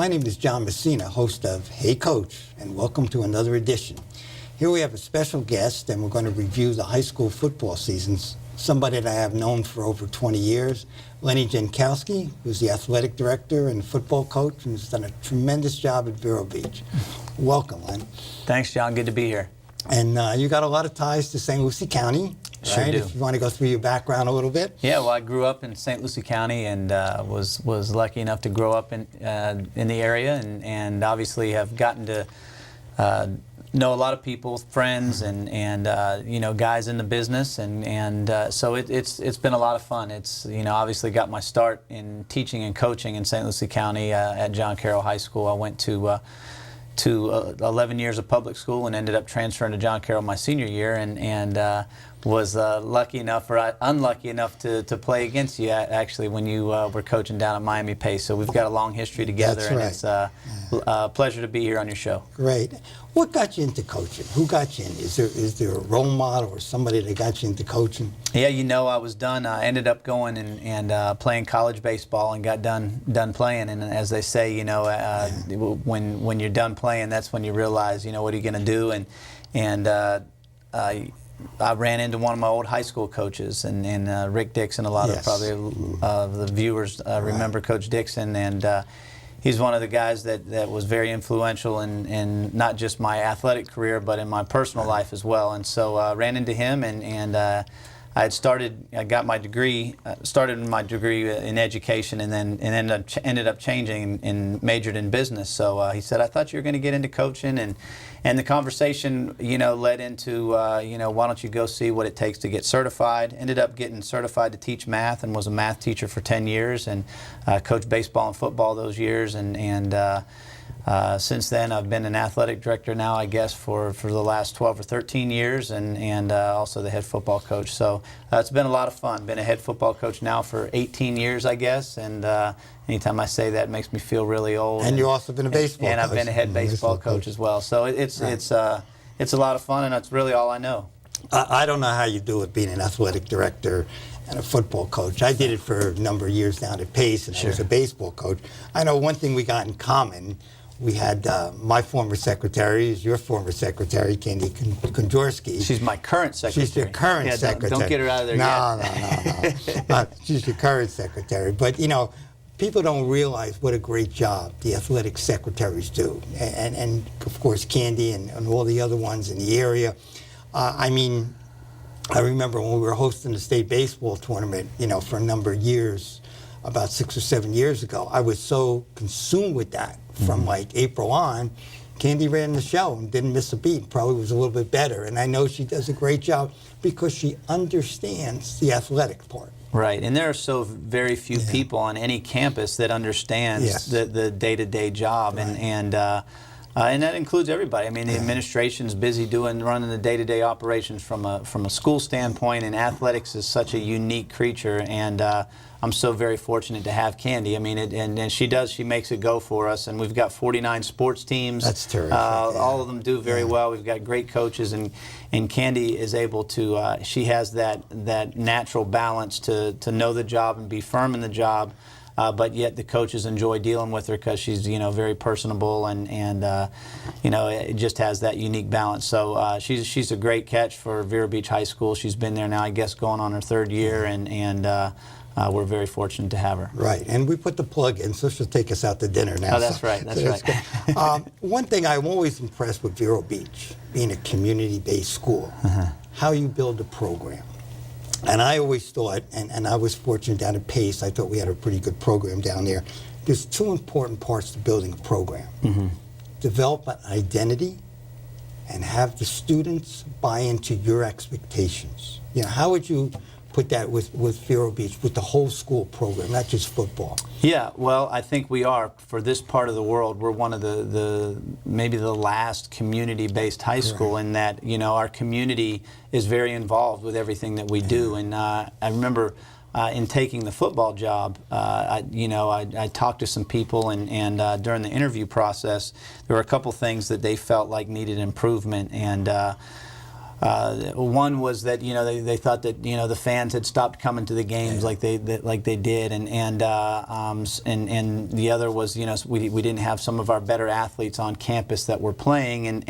My name is John Messina, host of Hey Coach, and welcome to another edition. Here we have a special guest, and we're going to review the high school football seasons. Somebody that I have known for over 20 years, Lenny Jankowski, who's the athletic director and football coach, and has done a tremendous job at Vero Beach. Welcome, Len. Thanks, John. Good to be here. And you got a lot of ties to St. Lucie County, Sure right? do. If you want to go through your background a little bit. Yeah, well, I grew up in St. Lucie County and was lucky enough to grow up in the area, and obviously have gotten to know a lot of people, friends, and you know, guys in the business, and so it's been a lot of fun. It's, you know, obviously got my start in teaching and coaching in St. Lucie County at John Carroll High School. I went to 11 years of public school and ended up transferring to John Carroll my senior year, and was lucky enough, or unlucky enough, to play against you actually when you were coaching down at Miami Pace. So we've got a long history together. That's and right. It's a pleasure to be here on your show. Great. What got you into coaching? Who got you in? Is there a role model or somebody that got you into coaching? Yeah, you know, I was done. I ended up going and playing college baseball and got done playing. And as they say, you know, when you're done playing, that's when you realize, you know, what are you going to do? And I ran into one of my old high school coaches, and Rick Dixon. A lot Yes. of probably the viewers remember Coach Dixon, and he's one of the guys that was very influential in not just my athletic career, but in my personal life as well. And so I ran into him, and I got my degree, started my degree in education, and then ended up changing and majored in business. So he said, I thought you were going to get into coaching, and the conversation, you know, led into, you know, why don't you go see what it takes to get certified. Ended up getting certified to teach math, and was a math teacher for 10 years, and coached baseball and football those years, and since then, I've been an athletic director now, I guess, for the last 12 or 13 years, and also the head football coach. So it's been a lot of fun. Been a head football coach now for 18 years, I guess, and anytime I say that, it makes me feel really old. And you've also been a baseball coach. And I've been a head baseball coach as well. So it's a lot of fun, and that's really all I know. I don't know how you do it being an athletic director and a football coach. I did it for a number of years down at Pace, and I was a baseball coach. I know one thing we got in common. We had my former secretary, is your former secretary, Candy Konjorski. She's my current secretary. She's your current secretary. Don't get her out of there yet. No. She's your current secretary. But, you know, people don't realize what a great job the athletic secretaries do. And of course, Candy and all the other ones in the area. I mean, I remember when we were hosting the state baseball tournament, you know, for a number of years, about 6 or 7 years ago, I was so consumed with that from like April on. Candy ran the show and didn't miss a beat, probably was a little bit better. And I know she does a great job because she understands the athletic part. Right, and there are so very few people on any campus that understands the day-to-day job, Right. and that includes everybody. I mean, the administration's busy running the day-to-day operations from a school standpoint, and athletics is such a unique creature, and I'm so very fortunate to have Candy. I mean, and she makes it go for us, and we've got 49 sports teams. That's terrific. All of them do very well. We've got great coaches, and Candy is able to, she has that natural balance to know the job and be firm in the job. But yet the coaches enjoy dealing with her because she's, you know, very personable, and you know, it just has that unique balance. So she's a great catch for Vero Beach High School. She's been there now, I guess, going on her 3rd year, and we're very fortunate to have her. Right, and we put the plug in, so she'll take us out to dinner now. Oh, that's right, that's right. One thing I'm always impressed with Vero Beach, being a community-based school, how you build a program. And I always thought, and I was fortunate down at Pace, I thought we had a pretty good program down there. There's 2 important parts to building a program. Develop an identity and have the students buy into your expectations. You know, how would you put that with Vero Beach, with the whole school program, not just football? Yeah, well, I think we are. For this part of the world, we're one of maybe the last community-based high school in that, you know, our community is very involved with everything that we do. And I remember in taking the football job, I talked to some people, and during the interview process, there were a couple things that they felt like needed improvement. And One was that they thought that the fans had stopped coming to the games like they did, and the other was we didn't have some of our better athletes on campus that were playing,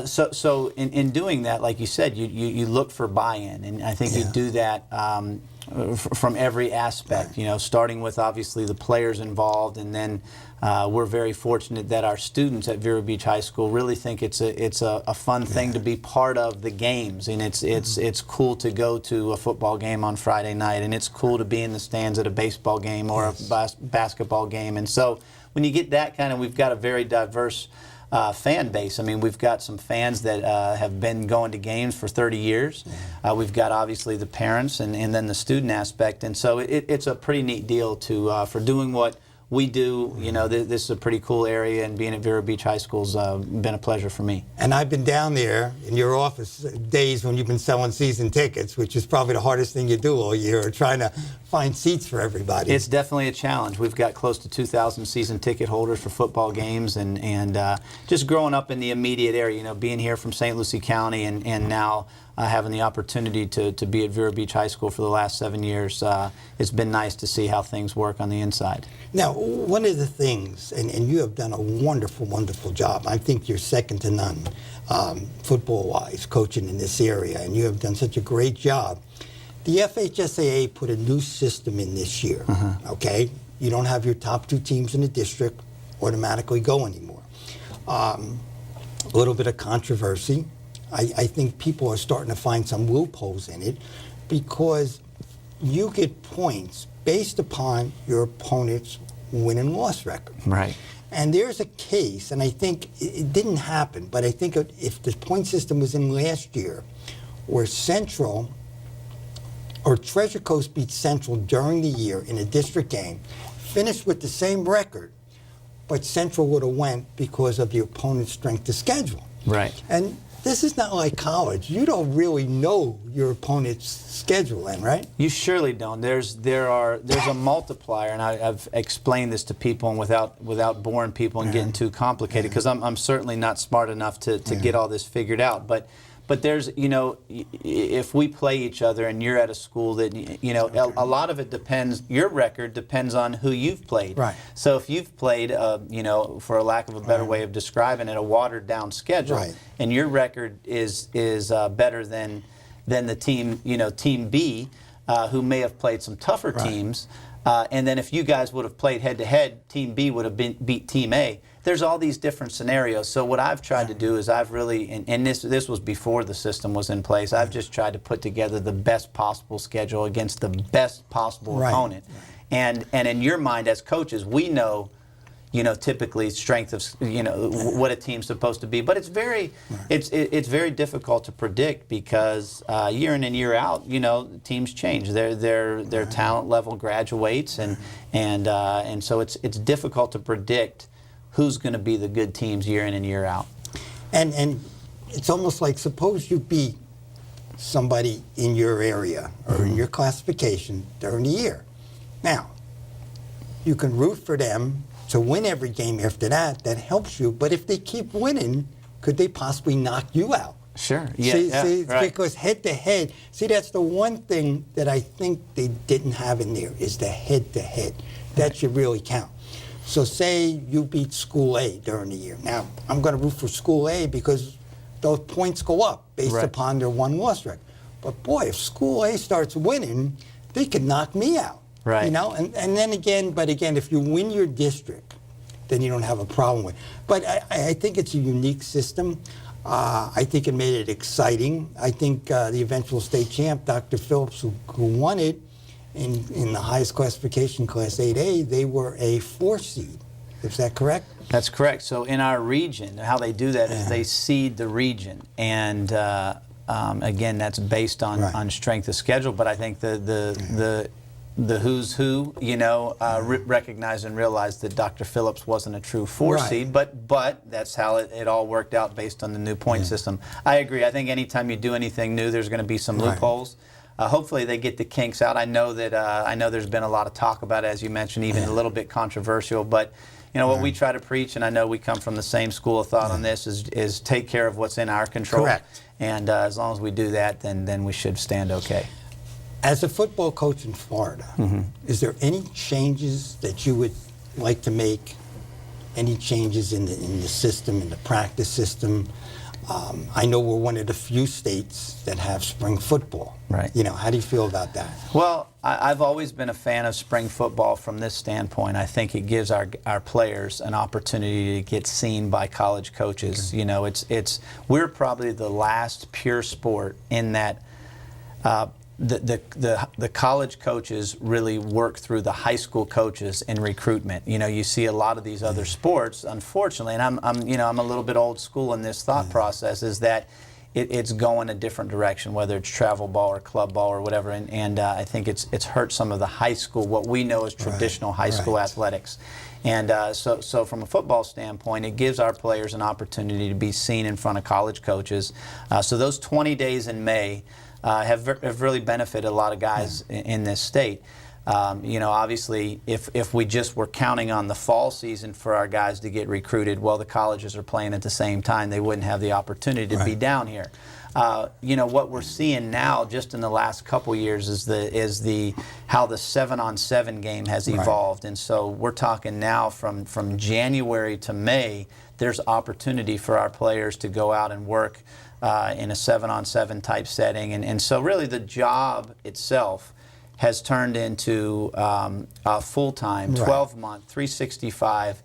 so in doing that, like you said, you look for buy-in, and I think you do that from every aspect. Starting with obviously the players involved, and then we're very fortunate that our students at Vero Beach High School really think it's a fun thing to be part of the games, and it's cool to go to a football game on Friday night, and it's cool to be in the stands at a baseball game or a basketball game. And so when you get that we've got a very diverse fan base. I mean, we've got some fans that have been going to games for 30 years. We've got obviously the parents and then the student aspect, and so it's a pretty neat deal for doing what we do. This is a pretty cool area, and being at Vero Beach High School's been a pleasure for me. And I've been down there in your office days when you've been selling season tickets, which is probably the hardest thing you do all year, or trying to find seats for everybody. It's definitely a challenge. We've got close to 2,000 season ticket holders for football games, and just growing up in the immediate area, being here from St. Lucie County, and now having the opportunity to be at Vero Beach High School for the last 7 years, it's been nice to see how things work on the inside. Now, one of the things, and you have done a wonderful, wonderful job. I think you're second to none football-wise, coaching in this area, and you have done such a great job. The FHSAA put a new system in this year, okay? You don't have your top 2 teams in the district automatically go anymore. A little bit of controversy. I think people are starting to find some loopholes in it, because you get points based upon your opponent's win and loss record. Right. And there's a case, and I think it didn't happen, but I think if the point system was in last year, where Central or Treasure Coast beat Central during the year in a district game, finished with the same record, but Central would have went because of the opponent's strength of schedule. Right. And this is not like college. You don't really know your opponent's schedule then, right? You surely don't. There's a multiplier, and I've explained this to people, and without boring people and getting too complicated, because I'm certainly not smart enough to get all this figured out. But there's, if we play each other and you're at a school that, a lot of it depends, your record depends on who you've played. Right. So if you've played, for a lack of a better way of describing it, a watered down schedule, and your record is better than the team, Team B, who may have played some tougher teams, and then if you guys would have played head to head, Team B would have beat Team A. There's all these different scenarios. So what I've tried to do is I've really, and this was before the system was in place, I've just tried to put together the best possible schedule against the best possible opponent. And in your mind as coaches, we know, typically strength of, what a team's supposed to be. But it's very, it's very difficult to predict, because year in and year out, teams change. Their talent level graduates, and so it's difficult to predict who's going to be the good teams year in and year out. And it's almost like, suppose you beat somebody in your area or in your classification during the year. Now, you can root for them to win every game after that. That helps you. But if they keep winning, could they possibly knock you out? Sure. See, because head-to-head, that's the one thing that I think they didn't have in there, is the head-to-head. That should really count. So say you beat School A during the year. Now, I'm going to root for School A because those points go up based upon their won-loss record. But boy, if School A starts winning, they could knock me out. Right. And then again, if you win your district, then you don't have a problem with it. But I think it's a unique system. I think it made it exciting. I think the eventual state champ, Dr. Phillips, who won it, in the highest classification, Class 8A, they were a 4 seed. Is that correct? That's correct. So in our region, how they do that is they seed the region, and again, that's based on strength of schedule. But I think the who's who, recognized and realized that Dr. Phillips wasn't a true 4 seed, but that's how it all worked out based on the new point system. I agree. I think anytime you do anything new, there's going to be some loopholes. Hopefully they get the kinks out. I know there's been a lot of talk about it, as you mentioned, even a little bit controversial. But what we try to preach, and I know we come from the same school of thought on this, is take care of what's in our control. Correct. And as long as we do that, then we should stand okay. As a football coach in Florida, is there any changes that you would like to make? Any changes in the system, in the practice system? I know we're one of the few states that have spring football. Right. How do you feel about that? Well, I've always been a fan of spring football from this standpoint. I think it gives our players an opportunity to get seen by college coaches. Okay. We're probably the last pure sport in that the college coaches really work through the high school coaches in recruitment. You see a lot of these other sports, unfortunately, and I'm a little bit old school in this thought process, is that it's going a different direction, whether it's travel ball or club ball or whatever, and I think it's hurt some of the high school, what we know as traditional high school athletics. And so from a football standpoint, it gives our players an opportunity to be seen in front of college coaches. So those 20 days in May have really benefited a lot of guys in this state. Obviously, if we just were counting on the fall season for our guys to get recruited, well, the colleges are playing at the same time. They wouldn't have the opportunity to be down here. What we're seeing now, just in the last couple years, is how the 7-on-7 game has evolved, and so we're talking now from January to May. There's opportunity for our players to go out and work in a 7-on-7 type setting, and so really the job itself has turned into a full-time, 12-month, 365.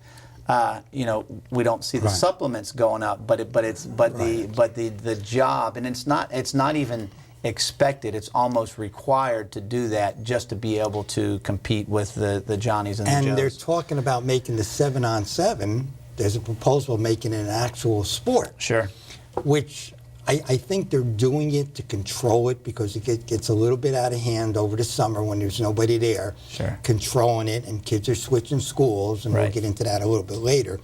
We don't see the supplements going up, but the job, and it's not even expected. It's almost required to do that just to be able to compete with the Johnnies and the Joes. And they're talking about making the 7-on-7. There's a proposal of making it an actual sport. Sure. Which I think they're doing it to control it, because it gets a little bit out of hand over the summer when there's nobody there controlling it, and kids are switching schools, and we'll get into that a little bit later,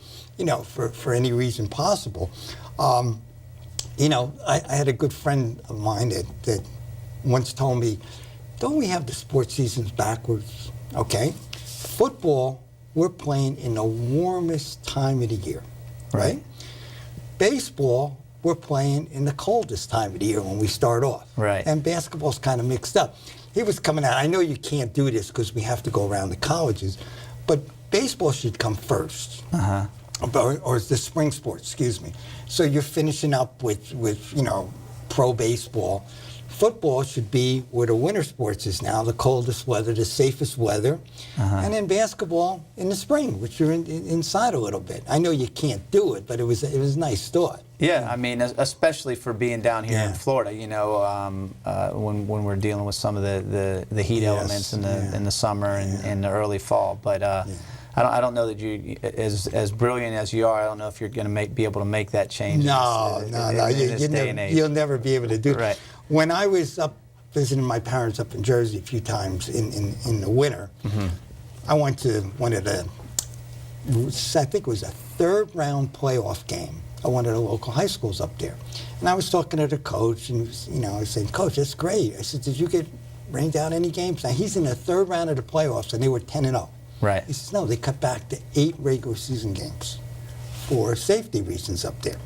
for any reason possible. I had a good friend of mine that once told me, don't we have the sports seasons backwards? Okay. Football, we're playing in the warmest time of the year, right? Baseball, we're playing in the coldest time of the year when we start off. Right. And basketball's kind of mixed up. He was coming out, I know you can't do this because we have to go around the colleges, but baseball should come first. Or it's the spring sports, excuse me. So you're finishing up with pro baseball. Football should be where the winter sports is now, the coldest weather, the safest weather. And then basketball in the spring, which you're inside a little bit. I know you can't do it, but it was a nice thought. Yeah, I mean, especially for being down here in Florida, when we're dealing with some of the heat elements in the summer and the early fall. But I don't know that you, as brilliant as you are, I don't know if you're going to be able to make that change. No. You'll never be able to do it. Right. When I was up visiting my parents up in Jersey a few times in the winter, I went to one of the, I think it was a third-round playoff game at one of the local high schools up there. And I was talking to the coach, and I was saying, Coach, that's great. I said, did you get rained out any games? Now, he's in the third round of the playoffs, and they were 10-0. Right. He says, no, they cut back to 8 regular season games for safety reasons up there.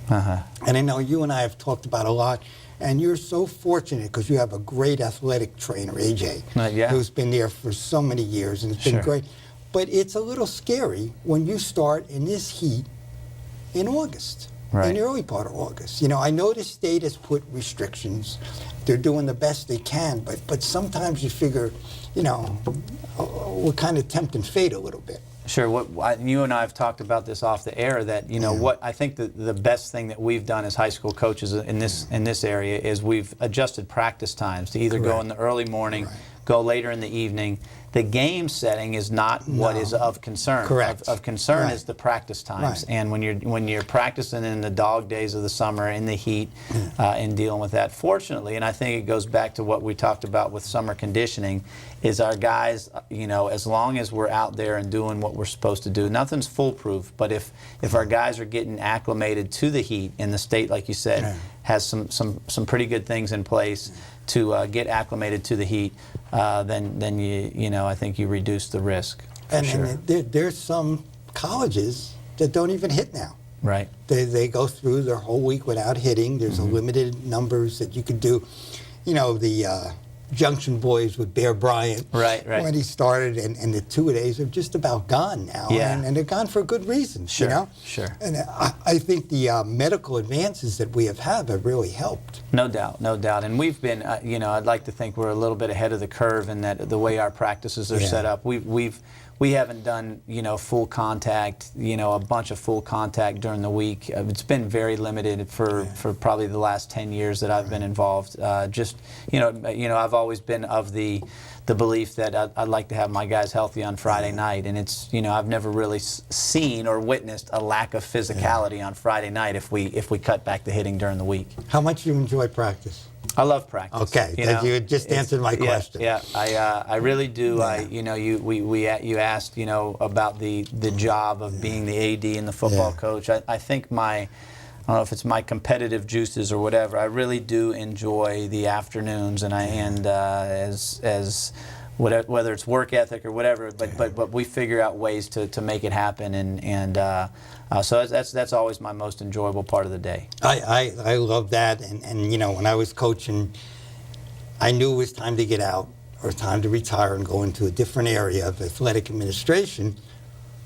And I know you and I have talked about a lot, and you're so fortunate because you have a great athletic trainer, AJ, who's been there for so many years, and it's been great. But it's a little scary when you start in this heat in August, in the early part of August. I know the state has put restrictions. They're doing the best they can, but sometimes you figure, we're kind of tempting fate a little bit. Sure. You and I have talked about this off the air, that what I think the best thing that we've done as high school coaches in this area is we've adjusted practice times to either go in the early morning, go later in the evening. The game setting is not what is of concern. Correct. Of concern is the practice times. And when you're practicing in the dog days of the summer, in the heat, and dealing with that, fortunately, and I think it goes back to what we talked about with summer conditioning, is our guys, as long as we're out there and doing what we're supposed to do, nothing's foolproof, but if our guys are getting acclimated to the heat, and the state, like you said, has some pretty good things in place to get acclimated to the heat, then I think you reduce the risk. And there's some colleges that don't even hit now. Right. They go through their whole week without hitting. There's a limited numbers that you could do. You know, the Junction Boys with Bear Bryant. Right. When he started, and the two-a-days are just about gone now. Yeah. And they're gone for good reasons, Sure. you know? Sure. And I think the medical advances that we have really helped. No doubt, no doubt. And we've been, you know, I'd like to think we're a little bit ahead of the curve in that the way our practices are set up. We haven't done, you know, full contact, you know, a bunch of full contact during the week. It's been very limited for probably the last 10 years that I've been involved. Just, you know, I've always been of the belief that I'd like to have my guys healthy on Friday night, and it's, you know, I've never really seen or witnessed a lack of physicality on Friday night if we cut back the hitting during the week. How much do you enjoy practice? I love practice. Okay, you know, you just answered my question. Yeah, I really do. Yeah. You know, you asked, you know, about the job of being the AD and the football coach. I think I don't know if it's my competitive juices or whatever. I really do enjoy the afternoons, and as whether it's work ethic or whatever, but we figure out ways to make it happen, and so that's always my most enjoyable part of the day. I love that, and you know, when I was coaching, I knew it was time to get out or time to retire and go into a different area of athletic administration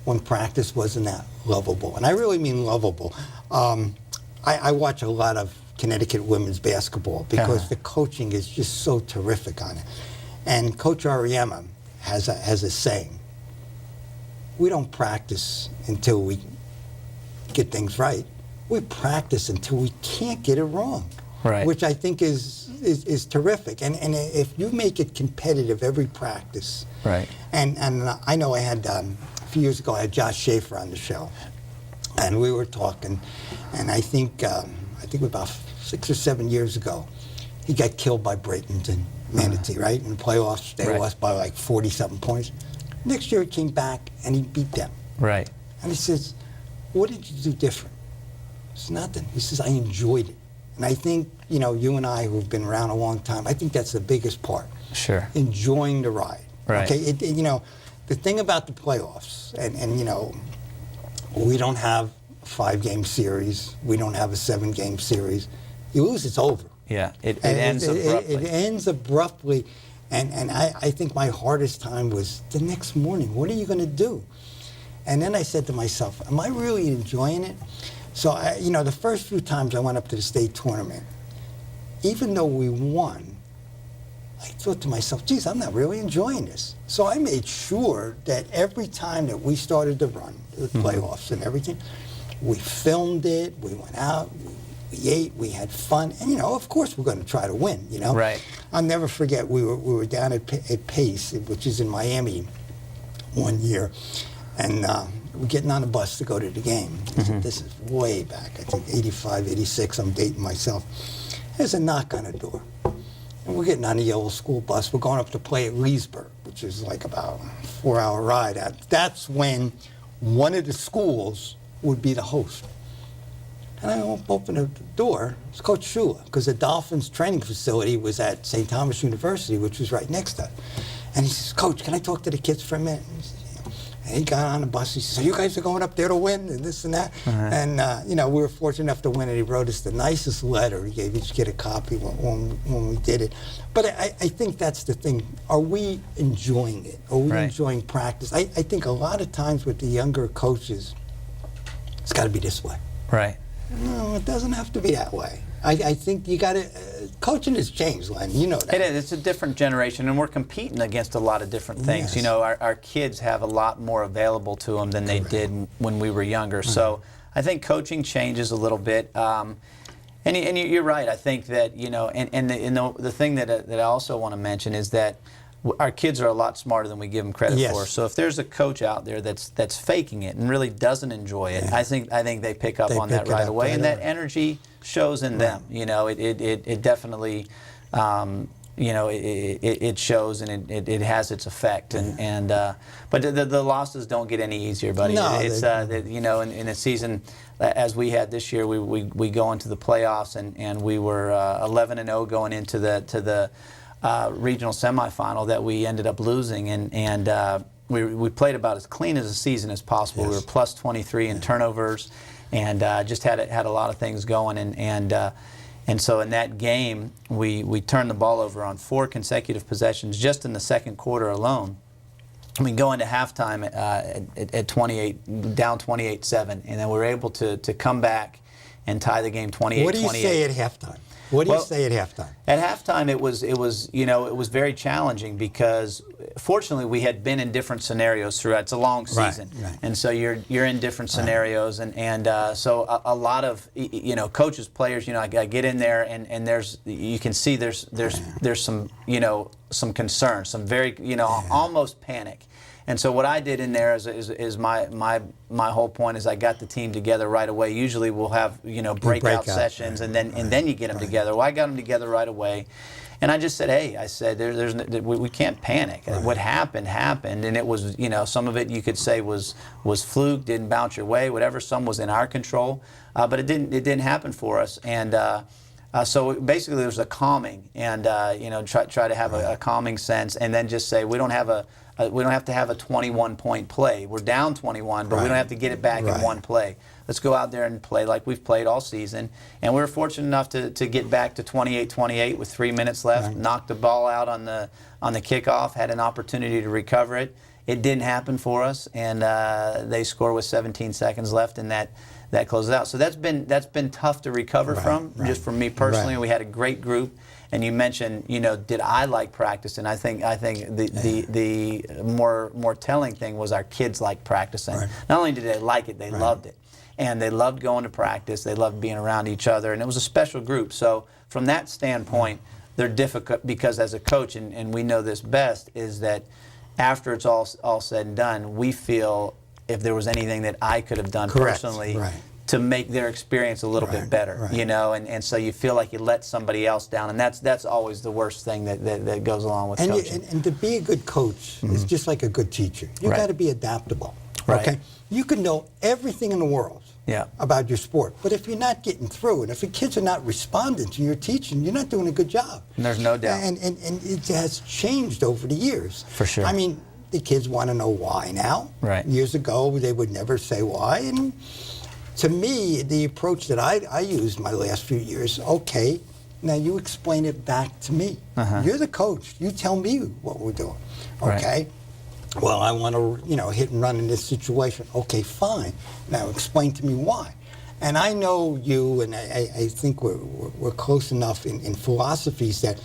when practice wasn't that lovable, and I really mean lovable. I watch a lot of Connecticut women's basketball because the coaching is just so terrific on it. And Coach Ariema has a saying: we don't practice until we get things right. We practice until we can't get it wrong. Right. Which I think is terrific. And if you make it competitive every practice. Right. And I know I had a few years ago I had Josh Schaefer on the show, and we were talking, and I think about 6 or 7 years ago, he got killed by Bradenton Manatee, right? In the playoffs, they lost by like 40-something points. Next year he came back and he beat them. Right. And he says, what did you do different? It's nothing. He says, I enjoyed it. And I think, you know, you and I who've been around a long time, I think that's the biggest part. Sure. Enjoying the ride. Right. Okay. You know, the thing about the playoffs, and you know, we don't have a 5-game series. We don't have a 7-game series. You lose, it's over. Yeah, it ends abruptly. It ends abruptly, and I think my hardest time was the next morning. What are you going to do? And then I said to myself, am I really enjoying it? So, you know, the first few times I went up to the state tournament, even though we won, I thought to myself, geez, I'm not really enjoying this. So I made sure that every time that we started to run, the playoffs and everything, we filmed it, we went out, we ate, we had fun, and you know, of course, we're going to try to win. You know, Right. I'll never forget. We were down at Pace, which is in Miami, one year, and we're getting on a bus to go to the game. This is way back. I think 85, 86. I'm dating myself. There's a knock on the door, and we're getting on the yellow school bus. We're going up to play at Leesburg, which is like about a 4-hour ride. That's when one of the schools would be the host. And I opened the door. It's Coach Shula, because the Dolphins training facility was at St. Thomas University, which was right next to it. And he says, Coach, can I talk to the kids for a minute? And he says, yeah. And he got on the bus. He says, so you guys are going up there to win and this and that? And, you know, we were fortunate enough to win, and he wrote us the nicest letter. He gave each kid a copy when we did it. But I think that's the thing. Are we enjoying it? Are we enjoying practice? I think a lot of times with the younger coaches, it's got to be this way. Right. No, it doesn't have to be that way. I think you got to. Coaching has changed, Len. You know that. It is. It's a different generation, and we're competing against a lot of different things. Yes. You know, our kids have a lot more available to them than they did when we were younger. So I think coaching changes a little bit. And you're right. I think that, you know, and the thing that I also want to mention is that our kids are a lot smarter than we give them credit for. So if there's a coach out there that's faking it and really doesn't enjoy it, I think they pick up on that right away, and that energy shows in them. You know, it definitely, you know, it shows, and it has its effect. But the losses don't get any easier, buddy. No, It's you know, in a season as we had this year, we go into the playoffs, and we were 11-0 going into the regional semifinal that we ended up losing, and we played about as clean as a season as possible. Yes. We were plus 23 in turnovers, and just had a lot of things going. And so in that game, we turned the ball over on 4 consecutive possessions just in the second quarter alone. I mean, go into halftime at 28, down 28-7, and then we were able to come back and tie the game 28-28. What do you say at halftime? What do you say at halftime? At halftime, it was very challenging because fortunately we had been in different scenarios throughout. It's a long season, right. and so you're in different scenarios, and so a lot of coaches, players, I get in there and you can see there's some some concern, some very almost panic. And so what I did in there is my whole point is I got the team together right away. Usually we'll have breakout sessions and then you get them together. Well, I got them together right away, and I just said, hey, I said we can't panic. Right. What happened, and it was some of it you could say was fluke, didn't bounce your way, whatever. Some was in our control, but it didn't happen for us. And so basically there was a calming and try to have a calming sense, and then just say we don't have to have a 21-point play. We're down 21, but we don't have to get it back in one play. Let's go out there and play like we've played all season. And we were fortunate enough to get back to 28-28 with 3 minutes left. Right. Knocked the ball out on the kickoff. Had an opportunity to recover it. It didn't happen for us, and they score with 17 seconds left, and that closes out. So that's been tough to recover from, just for me personally. Right. We had a great group. And you mentioned, did I like practicing? I think the more telling thing was our kids liked practicing. Right. Not only did they like it, they loved it, and they loved going to practice. They loved being around each other, and it was a special group. So from that standpoint, they're difficult because as a coach, and we know this best, is that after it's all said and done, we feel if there was anything that I could have done personally. Right. To make their experience a little bit better, and so you feel like you let somebody else down, and that's always the worst thing that goes along with coaching. And to be a good coach is just like a good teacher. You got to be adaptable. Right. Okay, you can know everything in the world about your sport, but if you're not getting through, and if the kids are not responding to your teaching, you're not doing a good job. And there's no doubt. And it has changed over the years. For sure. I mean, the kids want to know why now. Right. Years ago, they would never say why, and to me, the approach that I used my last few years, okay, now you explain it back to me. You're the coach. You tell me what we're doing. Okay? Right. Well, I want to, hit and run in this situation. Okay, fine. Now explain to me why. And I know you, and I think we're close enough in philosophies that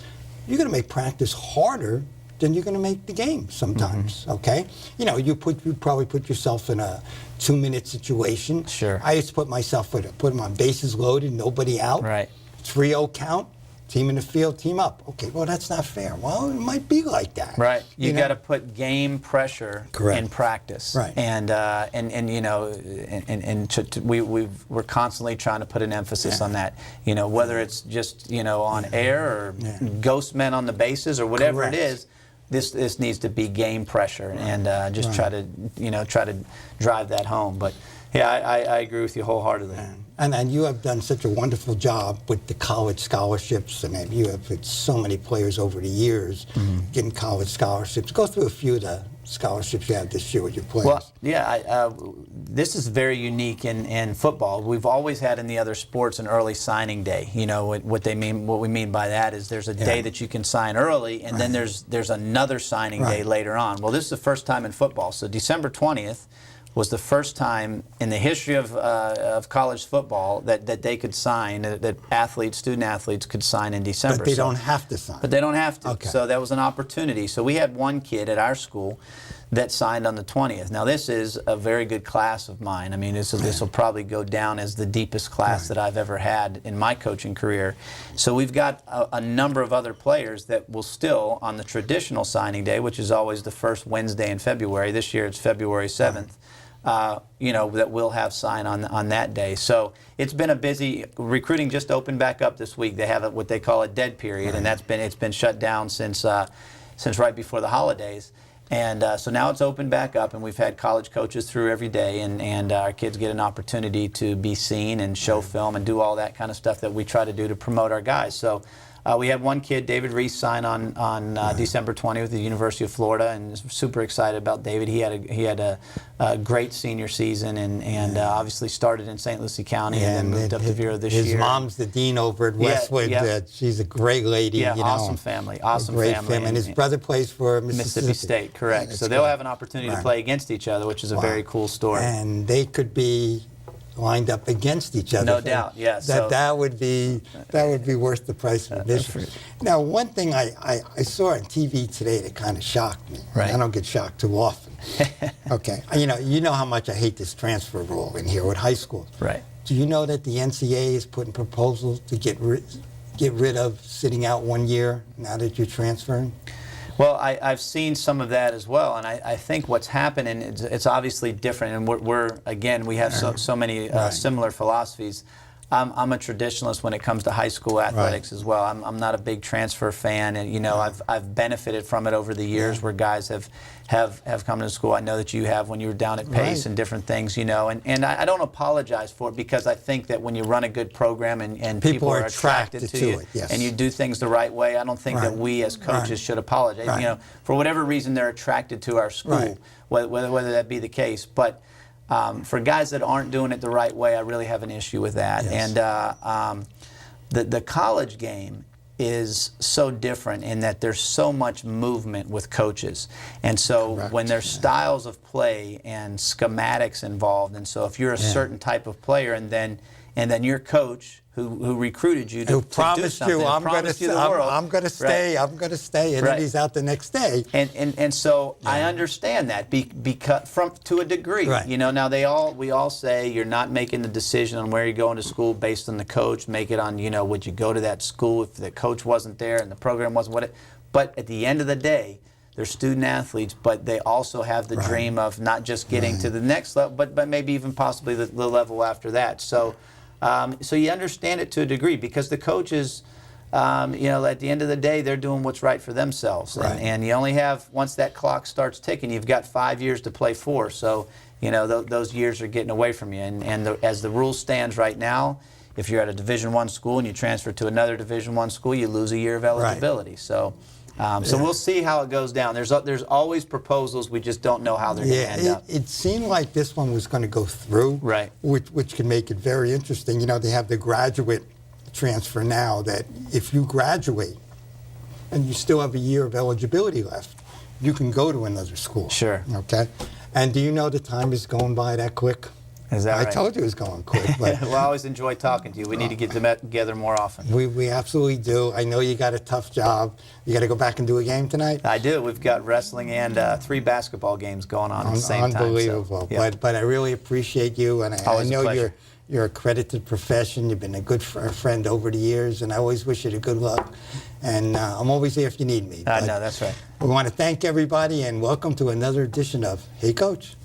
you're going to make practice harder than you're going to make the game sometimes, okay? You probably put yourself in a 2-minute situation. Sure. I used to put myself put them on bases loaded, nobody out. Right. 3-0 count, team in the field, team up. Okay, well, that's not fair. Well, it might be like that. Right. You got to put game pressure in practice. Right. We're constantly trying to put an emphasis on that. Whether it's just on air or ghost men on the bases or whatever it is. This needs to be game pressure, and just try to drive that home. But yeah, I agree with you wholeheartedly. And you have done such a wonderful job with the college scholarships, and you have had so many players over the years getting college scholarships. Go through a few of the scholarships you have this year with your players. Well, yeah, this is very unique in football. We've always had in the other sports an early signing day. What we mean by that is there's a day that you can sign early, and then there's another signing day later on. Well, this is the first time in football. So December 20th was the first time in the history of college football that they could sign, that student athletes could sign in December. But they don't have to sign. But they don't have to. Okay. So that was an opportunity. So we had one kid at our school that signed on the 20th. Now this is a very good class of mine. I mean, this will probably go down as the deepest class that I've ever had in my coaching career. So we've got a number of other players that will still, on the traditional signing day, which is always the first Wednesday in February. This year it's February 7th. That will have sign on that day. So it's been a busy, recruiting just opened back up this week. They have what they call a dead period, and it's been shut down since right before the holidays. And so now it's opened back up, and we've had college coaches through every day, and our kids get an opportunity to be seen and show film and do all that kind of stuff that we try to do to promote our guys. So we had one kid, David Reese, sign on December 20th with the University of Florida, and super excited about David. He had a great senior season, and obviously started in St. Lucie County and then moved up to Vero this year. His mom's the dean over at Westwood. She's a great lady. Yeah, you awesome know, family, awesome great family. And his brother plays for Mississippi State, correct. So they'll have an opportunity to play against each other, which is a very cool story. And they could be lined up against each other. No doubt, yes. That would be worth the price of admission. Now, one thing I saw on TV today that kind of shocked me. Right. I don't get shocked too often. Okay, you know how much I hate this transfer rule in here with high schools. Right. Do you know that the NCAA is putting proposals to get rid of sitting out 1 year now that you're transferring? Well, I've seen some of that as well, and I think what's happening, it's obviously different, and we have so many similar philosophies. I'm a traditionalist when it comes to high school athletics as well. I'm not a big transfer fan, and I've benefited from it over the years where guys have come to school. I know that you have when you were down at Pace and different things, and I don't apologize for it, because I think that when you run a good program and people are attracted to it, and you do things the right way, I don't think that we as coaches should apologize. For whatever reason they're attracted to our school, whether that be the case. But for guys that aren't doing it the right way, I really have an issue with that. And the college game is so different in that there's so much movement with coaches. And so when there's styles of play and schematics involved, and so if you're a certain type of player and then your coach who recruited you to promised do something, you, I'm going to stay, and then he's out the next day. And so I understand that because to a degree, now we all say you're not making the decision on where you're going to school based on the coach. Make it on would you go to that school if the coach wasn't there and the program wasn't what it. But at the end of the day, they're student athletes, but they also have the dream of not just getting to the next level, but maybe even possibly the level after that. So. So you understand it to a degree, because the coaches, at the end of the day, they're doing what's right for themselves. And you only have, once that clock starts ticking, you've got 5 years to play for. So, those years are getting away from you. And as the rule stands right now, if you're at a Division I school and you transfer to another Division I school, you lose a year of eligibility. So. So we'll see how it goes down. There's always proposals. We just don't know how they're going to end up. It seemed like this one was going to go through, which can make it very interesting. They have the graduate transfer now, that if you graduate and you still have a year of eligibility left, you can go to another school. Sure. Okay. And do you know the time is going by that quick? Is that right? I told you it was going quick. But well, I always enjoy talking to you. We need to get together more often. We absolutely do. I know you got a tough job. You got to go back and do a game tonight? I do. We've got wrestling and 3 basketball games going on at the same time. Unbelievable. So, but I really appreciate you, and I know you're a credited profession. You've been a good friend over the years, and I always wish you the good luck. And I'm always here if you need me. No, that's right. We want to thank everybody, and welcome to another edition of Hey Coach.